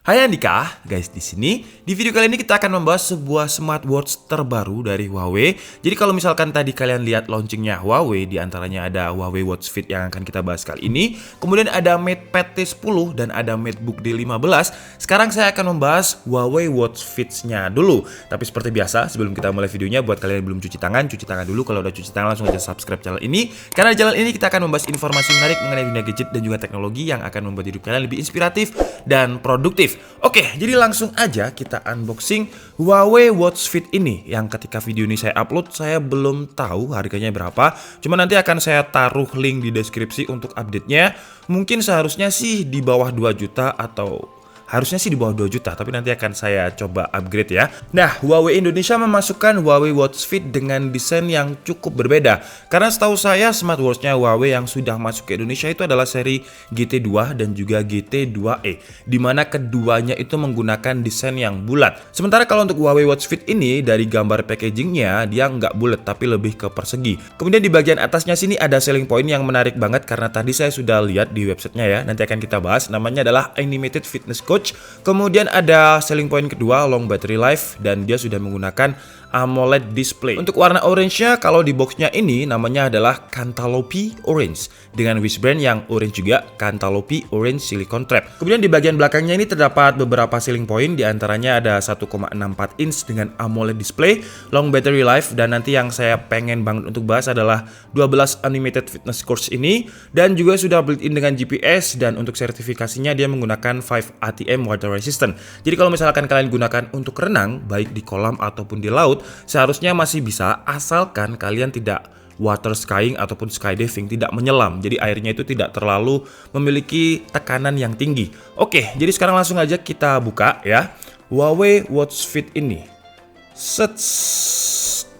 Hai Andika, guys di sini. Di video kali ini kita akan membahas sebuah smartwatch terbaru dari Huawei. Jadi kalau misalkan tadi kalian lihat launchingnya Huawei, di antaranya ada Huawei Watch Fit yang akan kita bahas kali ini. Kemudian ada MatePad T10 dan ada MateBook D15. Sekarang saya akan membahas Huawei Watch Fit-nya dulu. Tapi seperti biasa, sebelum kita mulai videonya, buat kalian yang belum cuci tangan dulu. Kalau udah cuci tangan langsung aja subscribe channel ini. Karena di channel ini kita akan membahas informasi menarik mengenai dunia gadget dan juga teknologi yang akan membuat hidup kalian lebih inspiratif dan produktif. Oke, jadi langsung aja kita unboxing Huawei Watch Fit ini. Yang ketika video ini saya upload, saya belum tahu harganya berapa. Cuma nanti akan saya taruh link di deskripsi untuk update-nya. Mungkin seharusnya sih di bawah 2 juta atau harusnya sih di bawah 2 juta, tapi nanti akan saya coba upgrade ya. Nah, Huawei Indonesia memasukkan Huawei Watch Fit dengan desain yang cukup berbeda. Karena setahu saya smartwatch-nya Huawei yang sudah masuk ke Indonesia itu adalah seri GT2 dan juga GT2e. Dimana keduanya itu menggunakan desain yang bulat. Sementara kalau untuk Huawei Watch Fit ini, dari gambar packagingnya dia nggak bulat tapi lebih ke persegi. Kemudian di bagian atasnya sini ada selling point yang menarik banget karena tadi saya sudah lihat di websitenya ya. Nanti akan kita bahas. Namanya adalah Animated Fitness Coach. Kemudian ada selling point kedua, long battery life, dan dia sudah menggunakan AMOLED display. Untuk warna orange-nya, kalau di boxnya ini namanya adalah Cantaloupe Orange dengan wristband yang orange juga, Cantaloupe Orange Silicone Trap. Kemudian di bagian belakangnya ini terdapat beberapa selling point, diantaranya ada 1,64 inch dengan AMOLED display, long battery life, dan nanti yang saya pengen banget untuk bahas adalah 12 Animated Fitness Course ini, dan juga sudah built-in dengan GPS, dan untuk sertifikasinya dia menggunakan 5 ATM water resistant. Jadi kalau misalkan kalian gunakan untuk renang, baik di kolam ataupun di laut, seharusnya masih bisa asalkan kalian tidak water skiing ataupun skydiving, tidak menyelam. Jadi airnya itu tidak terlalu memiliki tekanan yang tinggi. Oke, jadi sekarang langsung aja kita buka ya Huawei Watch Fit ini.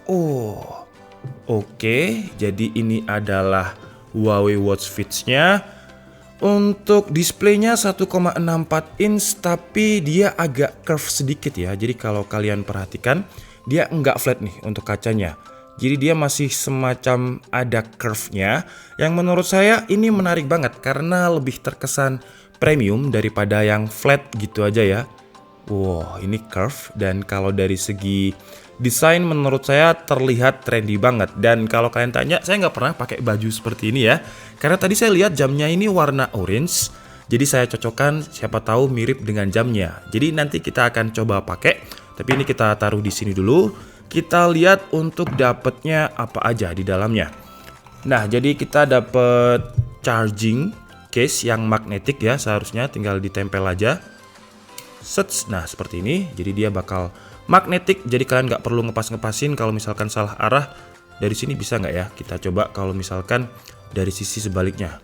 Oh, oke. Jadi ini adalah Huawei Watch Fit-nya. Untuk displaynya 1,64 inch tapi dia agak curve sedikit ya. Jadi kalau kalian perhatikan, dia enggak flat nih untuk kacanya. Jadi dia masih semacam ada curve-nya yang menurut saya ini menarik banget karena lebih terkesan premium daripada yang flat gitu aja ya. Wow, ini curve, dan kalau dari segi desain menurut saya terlihat trendy banget. Dan kalau kalian tanya, saya nggak pernah pakai baju seperti ini ya. Karena tadi saya lihat jamnya ini warna orange. Jadi saya cocokkan, siapa tahu mirip dengan jamnya. Jadi nanti kita akan coba pakai. Tapi ini kita taruh di sini dulu. Kita lihat untuk dapatnya apa aja di dalamnya. Nah, jadi kita dapat charging case yang magnetik ya, seharusnya tinggal ditempel aja. Nah, seperti ini. Jadi dia bakal magnetik, jadi kalian nggak perlu ngepas-ngepasin. Kalau misalkan salah arah dari sini bisa nggak ya? Kita coba kalau misalkan dari sisi sebaliknya.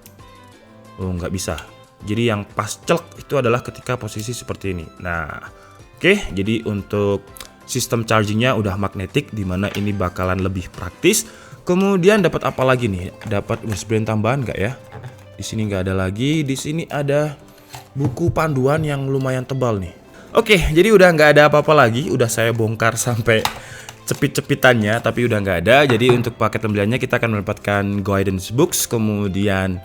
Oh, nggak bisa. Jadi yang pas celek itu adalah ketika posisi seperti ini. Nah, oke. Jadi untuk sistem chargingnya udah magnetik, dimana ini bakalan lebih praktis. Kemudian dapat apa lagi nih? Dapat wristband tambahan nggak ya? Di sini nggak ada lagi. Di sini ada buku panduan yang lumayan tebal nih. Oke, jadi udah nggak ada apa-apa lagi. Udah saya bongkar sampai cepit-cepitannya, tapi udah nggak ada. Jadi untuk paket pembeliannya kita akan mendapatkan guidance books. Kemudian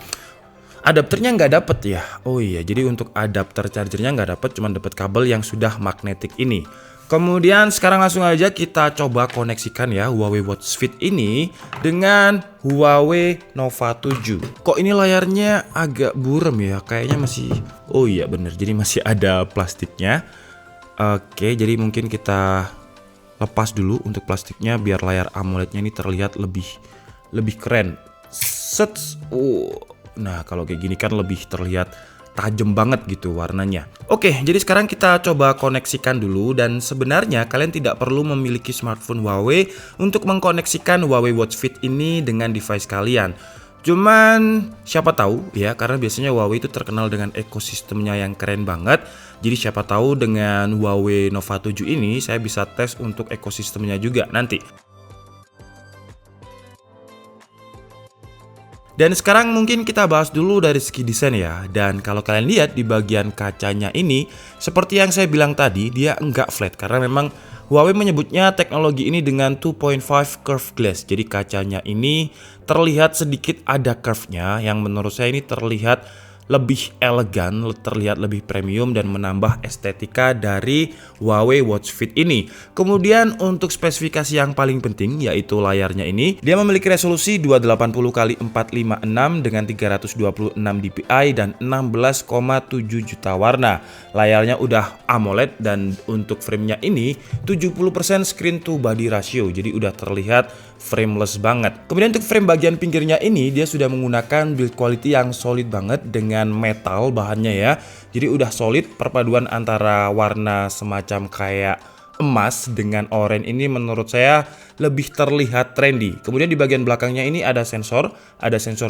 adapternya nggak dapet ya. Oh iya, jadi untuk adapter chargernya nggak dapet, cuma dapet kabel yang sudah magnetik ini. Kemudian sekarang langsung aja kita coba koneksikan ya Huawei Watch Fit ini dengan Huawei Nova 7. Kok ini layarnya agak buram ya? Kayaknya masih, oh iya bener, jadi masih ada plastiknya. Oke, jadi mungkin kita lepas dulu untuk plastiknya biar layar AMOLED-nya ini terlihat lebih keren. Nah kalau kayak gini kan lebih terlihat tajam banget gitu warnanya. Oke, jadi sekarang kita coba koneksikan dulu, dan sebenarnya kalian tidak perlu memiliki smartphone Huawei untuk mengkoneksikan Huawei Watch Fit ini dengan device kalian. Cuman siapa tahu ya, karena biasanya Huawei itu terkenal dengan ekosistemnya yang keren banget. Jadi siapa tahu dengan Huawei Nova 7 ini saya bisa tes untuk ekosistemnya juga nanti. Dan sekarang mungkin kita bahas dulu dari segi desain ya. Dan kalau kalian lihat di bagian kacanya ini, seperti yang saya bilang tadi, dia enggak flat. Karena memang Huawei menyebutnya teknologi ini dengan 2.5 curve glass. Jadi kacanya ini terlihat sedikit ada curve-nya, yang menurut saya ini terlihat lebih elegan, terlihat lebih premium dan menambah estetika dari Huawei Watch Fit ini. Kemudian untuk spesifikasi yang paling penting yaitu layarnya ini, dia memiliki resolusi 280x456 dengan 326 dpi dan 16,7 juta warna. Layarnya udah AMOLED dan untuk framenya ini 70% screen to body ratio, jadi udah terlihat frameless banget. Kemudian untuk frame bagian pinggirnya ini dia sudah menggunakan build quality yang solid banget dengan metal bahannya ya. Jadi udah solid, perpaduan antara warna semacam kayak emas dengan oranye ini menurut saya lebih terlihat trendy. Kemudian di bagian belakangnya ini ada sensor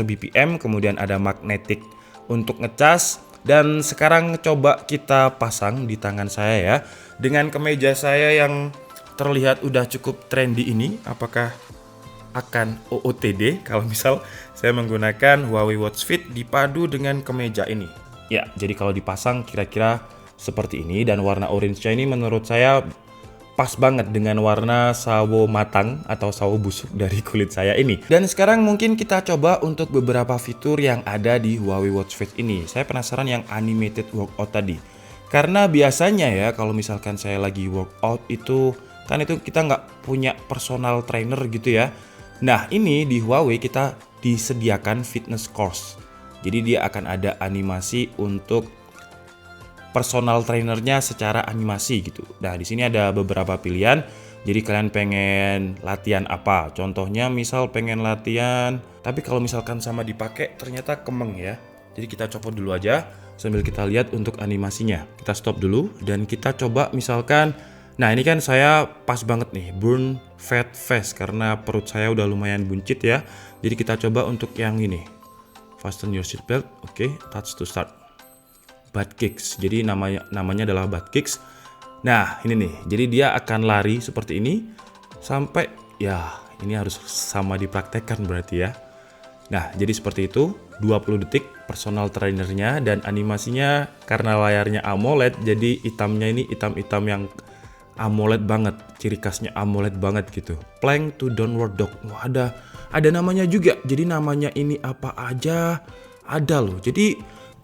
BPM, kemudian ada magnetic untuk ngecas. Dan sekarang coba kita pasang di tangan saya ya. Dengan kemeja saya yang terlihat udah cukup trendy ini, apakah akan OOTD kalau misal saya menggunakan Huawei Watch Fit dipadu dengan kemeja ini? Ya, jadi kalau dipasang kira-kira seperti ini, dan warna orange-nya ini menurut saya pas banget dengan warna sawo matang atau sawo busuk dari kulit saya ini. Dan sekarang mungkin kita coba untuk beberapa fitur yang ada di Huawei Watch Fit ini. Saya penasaran yang animated workout tadi. Karena biasanya ya kalau misalkan saya lagi workout itu kan itu kita nggak punya personal trainer gitu ya. Nah ini di Huawei kita disediakan fitness course. Jadi dia akan ada animasi untuk personal trainernya secara animasi gitu. Nah di sini ada beberapa pilihan. Jadi kalian pengen latihan apa? Contohnya misal pengen latihan, tapi kalau misalkan sama dipakai ternyata kemeng ya. Jadi kita copot dulu aja sambil kita lihat untuk animasinya. Kita stop dulu dan kita coba misalkan. Nah ini kan saya pas banget nih burn fat face karena perut saya udah lumayan buncit ya. Jadi kita coba untuk yang ini. Fasten your seatbelt. Oke, touch to start. Butt kicks. Jadi namanya adalah butt kicks. Nah, ini nih. Jadi dia akan lari seperti ini sampai ya, ini harus sama dipraktekkan berarti ya. Nah, jadi seperti itu, 20 detik personal trainernya dan animasinya karena layarnya AMOLED jadi hitamnya ini hitam-hitam yang AMOLED banget, ciri khasnya AMOLED banget gitu. Plank to downward dog. Wah, ada namanya juga. Jadi namanya ini apa aja ada loh. Jadi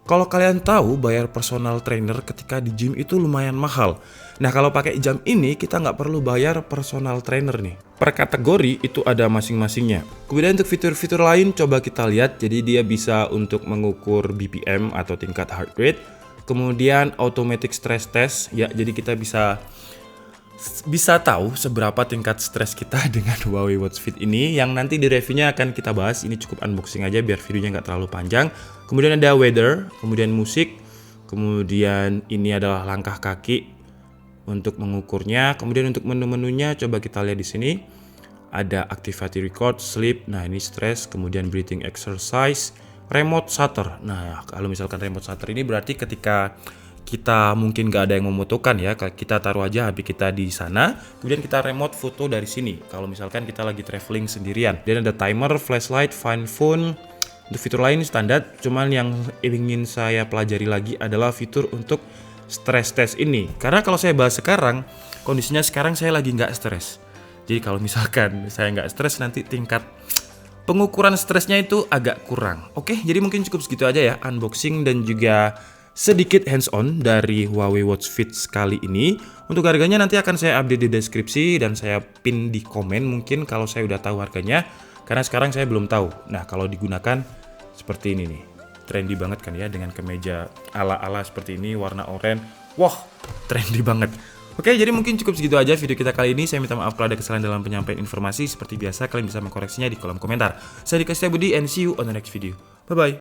kalau kalian tahu bayar personal trainer ketika di gym itu lumayan mahal. Nah kalau pakai jam ini kita nggak perlu bayar personal trainer nih. Per kategori itu ada masing-masingnya. Kemudian untuk fitur-fitur lain coba kita lihat. Jadi dia bisa untuk mengukur BPM atau tingkat heart rate. Kemudian automatic stress test. Ya jadi kita bisa tahu seberapa tingkat stres kita dengan Huawei Watch Fit ini, yang nanti di reviewnya akan kita bahas. Ini cukup unboxing aja biar videonya nggak terlalu panjang. Kemudian ada weather, kemudian musik, kemudian ini adalah langkah kaki untuk mengukurnya. Kemudian untuk menu-menunya coba kita lihat di sini. Ada activity record, sleep, nah ini stress, kemudian breathing exercise, remote shutter. Nah kalau misalkan remote shutter ini berarti ketika kita mungkin nggak ada yang memfotokan ya, kita taruh aja HP kita di sana, kemudian kita remote foto dari sini. Kalau misalkan kita lagi traveling sendirian. Dan ada timer, flashlight, find phone. Untuk fitur lain standar, cuman yang ingin saya pelajari lagi adalah fitur untuk stress test ini. Karena kalau saya bahas sekarang, kondisinya sekarang saya lagi nggak stres. Jadi kalau misalkan saya nggak stres, nanti tingkat pengukuran stresnya itu agak kurang. Oke, jadi mungkin cukup segitu aja ya unboxing dan juga sedikit hands-on dari Huawei Watch Fit kali ini. Untuk harganya nanti akan saya update di deskripsi dan saya pin di komen mungkin kalau saya udah tahu harganya. Karena sekarang saya belum tahu. Nah kalau digunakan seperti ini nih. Trendy banget kan ya dengan kemeja ala-ala seperti ini warna oranye. Wah trendy banget. Oke jadi mungkin cukup segitu aja video kita kali ini. Saya minta maaf kalau ada kesalahan dalam penyampaian informasi. Seperti biasa kalian bisa mengkoreksinya di kolom komentar. Saya Dika Setiabudi and see you on the next video. Bye-bye.